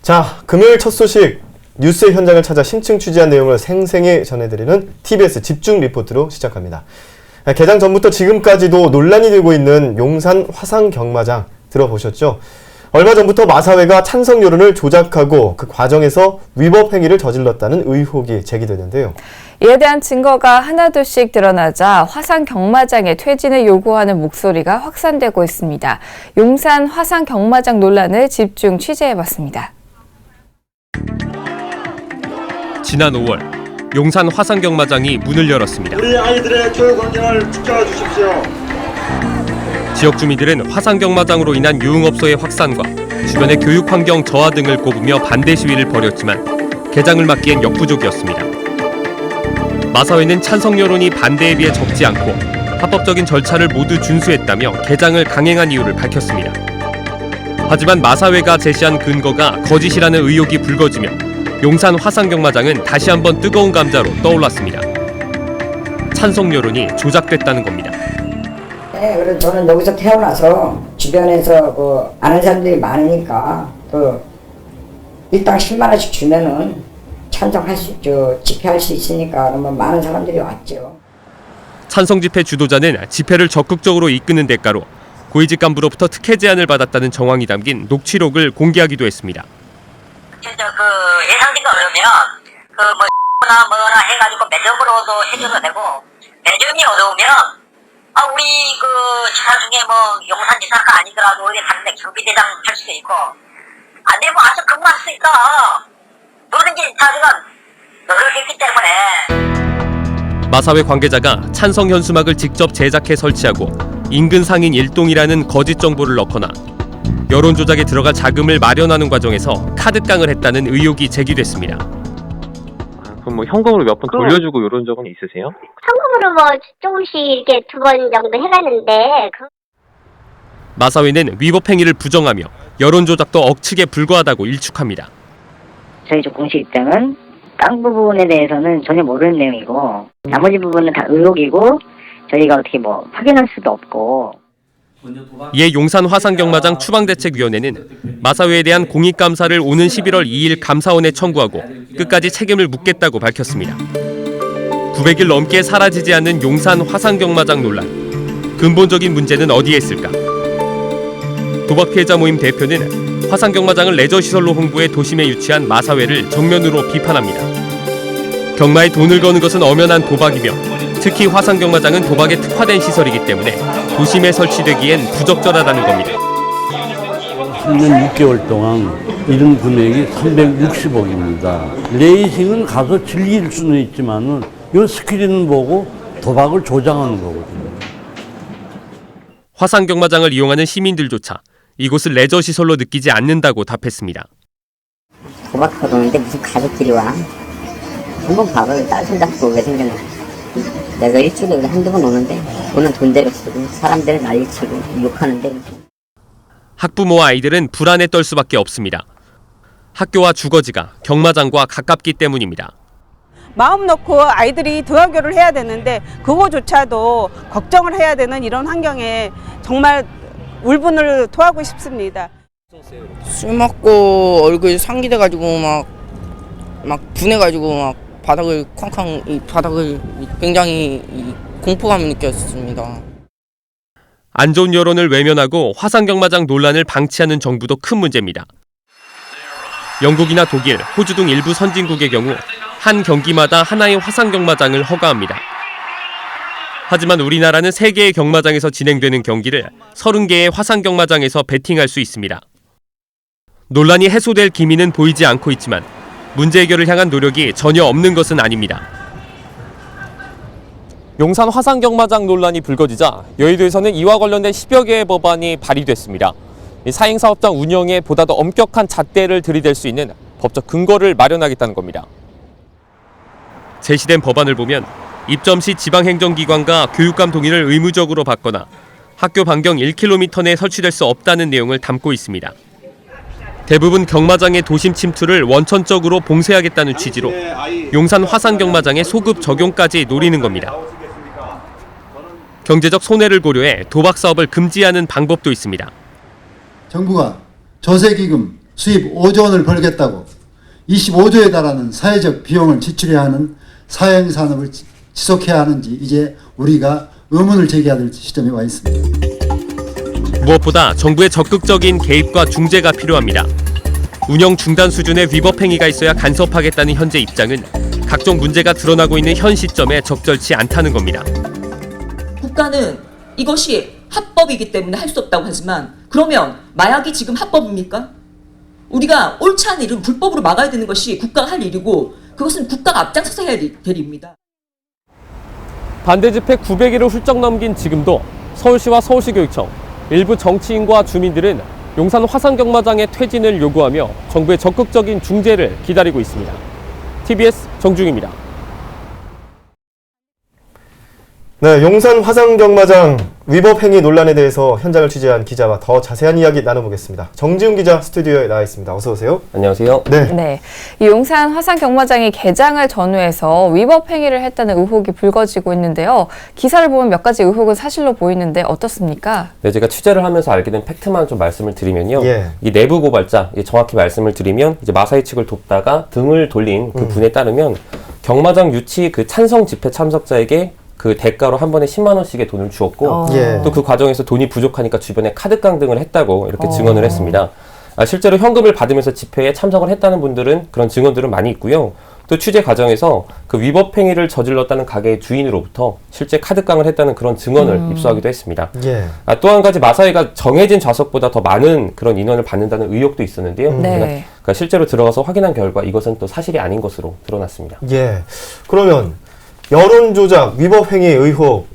자, 금요일 첫 소식 뉴스의 현장을 찾아 심층 취재한 내용을 생생히 전해드리는 TBS 집중 리포트로 시작합니다. 개장 전부터 지금까지도 논란이 되고 있는 용산 화상경마장 들어보셨죠? 얼마 전부터 마사회가 찬성 여론을 조작하고 그 과정에서 위법 행위를 저질렀다는 의혹이 제기되는데요. 이에 대한 증거가 하나둘씩 드러나자 화상경마장의 퇴진을 요구하는 목소리가 확산되고 있습니다. 용산 화상경마장 논란을 집중 취재해봤습니다. 지난 5월 용산 화상경마장이 문을 열었습니다. 우리 아이들의 교육 환경을 지켜주십시오. 지역 주민들은 화상경마장으로 인한 유흥업소의 확산과 주변의 교육 환경 저하 등을 꼽으며 반대 시위를 벌였지만 개장을 막기엔 역부족이었습니다. 마사회는 찬성 여론이 반대에 비해 적지 않고 합법적인 절차를 모두 준수했다며 개장을 강행한 이유를 밝혔습니다. 하지만 마사회가 제시한 근거가 거짓이라는 의혹이 불거지며 용산 화상경마장은 다시 한번 뜨거운 감자로 떠올랐습니다. 찬성 여론이 조작됐다는 겁니다. 네, 그래서 저는 여기서 태어나서 주변에서 아는 사람들이 많으니까 일당 10만 원씩 주면은 찬성할 수 있죠. 집회할 수 있으니까 그러면 많은 사람들이 왔죠. 찬성 집회 주도자는 집회를 적극적으로 이끄는 대가로 고위직 간부로부터 특혜 제안을 받았다는 정황이 담긴 녹취록을 공개하기도 했습니다. 예상지가 어려우면 뭐나 해가지고 매점으로도 해줘도 되고 매점이 어려우면 우리 지사 중에 용산 지사가 아니더라도 어디 다른데 경비대장 할 수도 있고 안 되면 와서 근무할 수 있어. 뭐든지 자기가 노력했기 때문에. 마사회 관계자가 찬성 현수막을 직접 제작해 설치하고 인근 상인 일동이라는 거짓 정보를 넣거나 여론 조작에 들어갈 자금을 마련하는 과정에서 카드깡을 했다는 의혹이 제기됐습니다. 그럼 현금으로 몇 번 돌려주고 이런 적은 있으세요? 현금으로 조금씩 이렇게 2번 정도 해봤는데. 마사회는 위법 행위를 부정하며 여론 조작도 억측에 불과하다고 일축합니다. 저희 쪽 공식 입장은 깡 부분에 대해서는 전혀 모르는 내용이고 나머지 부분은 다 의혹이고 저희가 어떻게 확인할 수도 없고. 이에 용산 화상경마장 추방대책위원회는 마사회에 대한 공익감사를 오는 11월 2일 감사원에 청구하고 끝까지 책임을 묻겠다고 밝혔습니다. 900일 넘게 사라지지 않는 용산 화상경마장 논란. 근본적인 문제는 어디에 있을까? 도박 피해자 모임 대표는 화상경마장을 레저시설로 홍보해 도심에 유치한 마사회를 정면으로 비판합니다. 경마에 돈을 거는 것은 엄연한 도박이며 특히 화상경마장은 도박에 특화된 시설이기 때문에 도심에 설치되기엔 부적절하다는 겁니다. 3년 6개월 동안 이른 금액이 360억입니다. 레이싱은 가서 즐길 수는 있지만은 이 스크린 보고 도박을 조장하는 거거든요. 화상경마장을 이용하는 시민들조차 이곳을 레저시설로 느끼지 않는다고 답했습니다. 도박하러 오는데 무슨 가족끼리 와? 한번 봐봐요. 딸 손잡고 왜 생겼나? 내가 일주일에 한두 번 오는데 오는 돈대로 쓰고 사람들을 난리치고 욕하는데. 학부모와 아이들은 불안에 떨 수밖에 없습니다. 학교와 주거지가 경마장과 가깝기 때문입니다. 마음 놓고 아이들이 등하교를 해야 되는데 그거조차도 걱정을 해야 되는 이런 환경에 정말 울분을 토하고 싶습니다. 술 먹고 얼굴 상기돼가지고 막 분해가지고 막 바닥을 굉장히 공포감을 느꼈습니다. 안 좋은 여론을 외면하고 화상경마장 논란을 방치하는 정부도 큰 문제입니다. 영국이나 독일, 호주 등 일부 선진국의 경우 한 경기마다 하나의 화상경마장을 허가합니다. 하지만 우리나라는 3개의 경마장에서 진행되는 경기를 30개의 화상경마장에서 베팅할 수 있습니다. 논란이 해소될 기미는 보이지 않고 있지만 문제 해결을 향한 노력이 전혀 없는 것은 아닙니다. 용산 화상경마장 논란이 불거지자 여의도에서는 이와 관련된 10여 개의 법안이 발의됐습니다. 사행사업장 운영에 보다 더 엄격한 잣대를 들이댈 수 있는 법적 근거를 마련하겠다는 겁니다. 제시된 법안을 보면 입점 시 지방행정기관과 교육감 동의를 의무적으로 받거나 학교 반경 1km 내에 설치될 수 없다는 내용을 담고 있습니다. 대부분 경마장의 도심 침투를 원천적으로 봉쇄하겠다는 취지로 용산 화상경마장의 소급 적용까지 노리는 겁니다. 경제적 손해를 고려해 도박 사업을 금지하는 방법도 있습니다. 정부가 저세기금, 수입 5조 원을 벌겠다고 25조에 달하는 사회적 비용을 지출해야 하는 사형 산업을 지속해야 하는지 이제 우리가 의문을 제기해야 될 시점에 와 있습니다. 무엇보다 정부의 적극적인 개입과 중재가 필요합니다. 운영 중단 수준의 위법 행위가 있어야 간섭하겠다는 현재 입장은 각종 문제가 드러나고 있는 현 시점에 적절치 않다는 겁니다. 국가는 이것이 합법이기 때문에 할 수 없다고 하지만 그러면 마약이 지금 합법입니까? 우리가 옳지 않은 일은 불법으로 막아야 되는 것이 국가가 할 일이고 그것은 국가가 앞장서서 해야 될 일입니다. 반대 집회 900일을 훌쩍 넘긴 지금도 서울시와 서울시교육청, 일부 정치인과 주민들은 용산 화산경마장의 퇴진을 요구하며 정부의 적극적인 중재를 기다리고 있습니다. TBS 정중입니다. 네, 용산 화산경마장 위법 행위 논란에 대해서 현장을 취재한 기자와 더 자세한 이야기 나눠보겠습니다. 정지훈 기자 스튜디오에 나와 있습니다. 어서 오세요. 안녕하세요. 네, 이 용산 화산경마장이 개장을 전후해서 위법 행위를 했다는 의혹이 불거지고 있는데요. 기사를 보면 몇 가지 의혹은 사실로 보이는데 어떻습니까? 네, 제가 취재를 하면서 알게 된 팩트만 좀 말씀을 드리면요. 예. 이 내부 고발자, 정확히 말씀을 드리면 이제 마사이 측을 돕다가 등을 돌린 그 분에 따르면 경마장 유치 그 찬성 집회 참석자에게 그 대가로 한 번에 10만 원씩의 돈을 주었고 예. 또 그 과정에서 돈이 부족하니까 주변에 카드깡 등을 했다고 이렇게 증언을 했습니다. 실제로 현금을 받으면서 집회에 참석을 했다는 분들은 그런 증언들은 많이 있고요. 또 취재 과정에서 그 위법 행위를 저질렀다는 가게의 주인으로부터 실제 카드깡을 했다는 그런 증언을 입수하기도 했습니다. 예. 또 한 가지 마사이가 정해진 좌석보다 더 많은 그런 인원을 받는다는 의혹도 있었는데요. 네. 그러니까 실제로 들어가서 확인한 결과 이것은 또 사실이 아닌 것으로 드러났습니다. 예. 그러면 여론조작, 위법행위 의혹,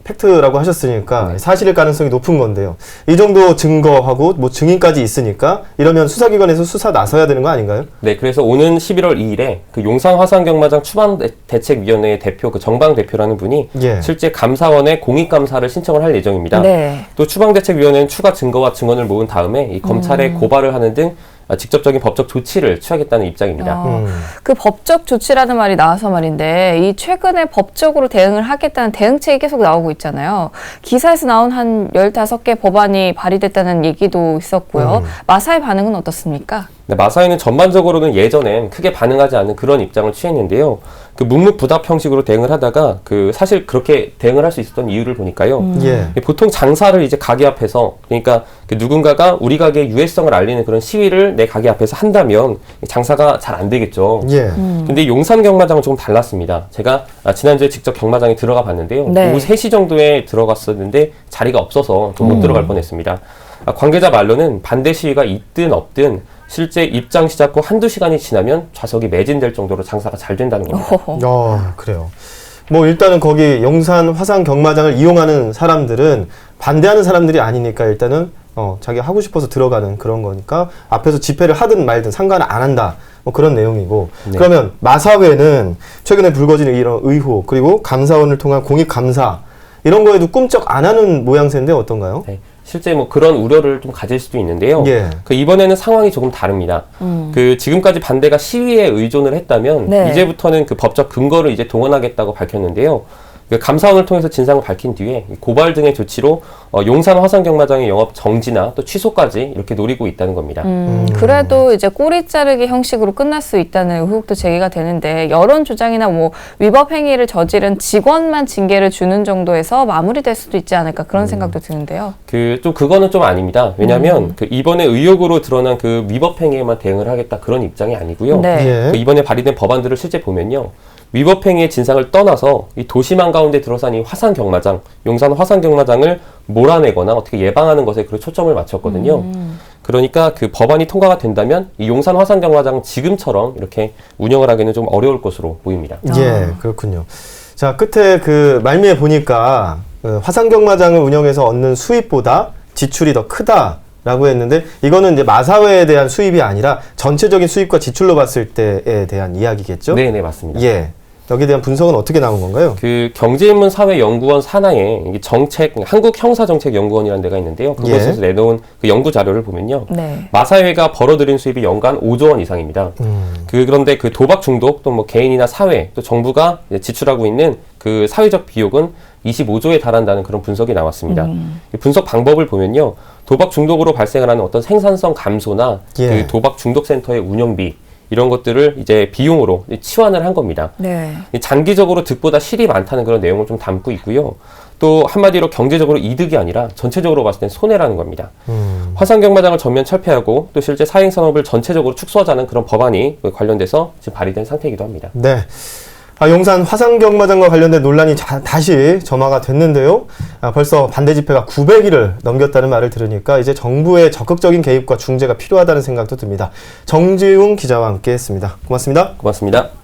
팩트라고 하셨으니까 사실일 가능성이 높은 건데요. 이 정도 증거하고 뭐 증인까지 있으니까 이러면 수사기관에서 수사 나서야 되는 거 아닌가요? 네, 그래서 오는 11월 2일에 그 용산 화산경마장 추방대책위원회의 대표, 그 정방 대표라는 분이 예. 실제 감사원에 공익감사를 신청을 할 예정입니다. 네. 또 추방대책위원회는 추가 증거와 증언을 모은 다음에 이 검찰에 고발을 하는 등 직접적인 법적 조치를 취하겠다는 입장입니다. 그 법적 조치라는 말이 나와서 말인데 이 최근에 법적으로 대응을 하겠다는 대응책이 계속 나오고 있잖아요. 기사에서 나온 한 15개 법안이 발의됐다는 얘기도 있었고요. 마사의 반응은 어떻습니까? 네, 마사이는 전반적으로는 예전엔 크게 반응하지 않는 그런 입장을 취했는데요. 그 묵묵부답 형식으로 대응을 하다가 그 사실 그렇게 대응을 할 수 있었던 이유를 보니까요. 예. 보통 장사를 이제 가게 앞에서 그러니까 그 누군가가 우리 가게의 유해성을 알리는 그런 시위를 내 가게 앞에서 한다면 장사가 잘 안 되겠죠. 예. 근데 용산 경마장은 조금 달랐습니다. 제가 지난주에 직접 경마장에 들어가 봤는데요. 네. 오후 3시 정도에 들어갔었는데 자리가 없어서 좀 못 들어갈 뻔했습니다. 관계자 말로는 반대 시위가 있든 없든 실제 입장 시작 후 한두 시간이 지나면 좌석이 매진될 정도로 장사가 잘 된다는 겁니다. 그래요. 뭐 일단은 거기 용산 화산 경마장을 이용하는 사람들은 반대하는 사람들이 아니니까 일단은 자기가 하고 싶어서 들어가는 그런 거니까 앞에서 집회를 하든 말든 상관을 안 한다. 뭐 그런 내용이고. 네. 그러면 마사회는 최근에 불거지는 이런 의혹 그리고 감사원을 통한 공익 감사 이런 거에도 꿈쩍 안 하는 모양새인데 어떤가요? 네. 실제 뭐 그런 우려를 좀 가질 수도 있는데요. 예. 그 이번에는 상황이 조금 다릅니다. 그 지금까지 반대가 시위에 의존을 했다면 네. 이제부터는 그 법적 근거를 이제 동원하겠다고 밝혔는데요. 그 감사원을 통해서 진상을 밝힌 뒤에 고발 등의 조치로 용산 화산경마장의 영업 정지나 또 취소까지 이렇게 노리고 있다는 겁니다. 그래도 이제 꼬리 자르기 형식으로 끝날 수 있다는 의혹도 제기가 되는데 여론 조장이나 뭐 위법 행위를 저지른 직원만 징계를 주는 정도에서 마무리될 수도 있지 않을까 그런 생각도 드는데요. 그거는 좀 아닙니다. 왜냐하면 그 이번에 의혹으로 드러난 그 위법 행위에만 대응을 하겠다 그런 입장이 아니고요. 네. 예. 그 이번에 발의된 법안들을 실제 보면요. 위법 행위의 진상을 떠나서 이 도심 한가운데 들어선 이 화산 경마장, 용산 화산 경마장을 몰아내거나 어떻게 예방하는 것에 그 초점을 맞췄거든요. 그러니까 그 법안이 통과가 된다면 이 용산 화산 경마장 지금처럼 이렇게 운영을 하기는 좀 어려울 것으로 보입니다. 예, 그렇군요. 자, 끝에 그 말미에 보니까 화산 경마장을 운영해서 얻는 수입보다 지출이 더 크다. 라고 했는데 이거는 이제 마사회에 대한 수입이 아니라 전체적인 수입과 지출로 봤을 때에 대한 이야기겠죠? 네, 맞습니다. 예. 여기에 대한 분석은 어떻게 나온 건가요? 그 경제인문사회연구원 산하에 정책 한국형사정책연구원이라는 데가 있는데요. 그곳에서 내놓은 그 연구 자료를 보면요. 네. 마사회가 벌어들인 수입이 연간 5조 원 이상입니다. 그런데 그 도박 중독 또 뭐 개인이나 사회 또 정부가 지출하고 있는 그 사회적 비용은 25조에 달한다는 그런 분석이 나왔습니다. 이 분석 방법을 보면요. 도박 중독으로 발생을 하는 어떤 생산성 감소나 그 도박 중독 센터의 운영비 이런 것들을 이제 비용으로 치환을 한 겁니다. 네. 장기적으로 득보다 실이 많다는 그런 내용을 좀 담고 있고요. 또 한마디로 경제적으로 이득이 아니라 전체적으로 봤을 땐 손해라는 겁니다. 화상경마장을 전면 철폐하고 또 실제 사행산업을 전체적으로 축소하자는 그런 법안이 관련돼서 지금 발의된 상태이기도 합니다. 네. 용산 화상경마장과 관련된 논란이 다시 점화가 됐는데요. 벌써 반대 집회가 900일을 넘겼다는 말을 들으니까 이제 정부의 적극적인 개입과 중재가 필요하다는 생각도 듭니다. 정지웅 기자와 함께 했습니다. 고맙습니다. 고맙습니다.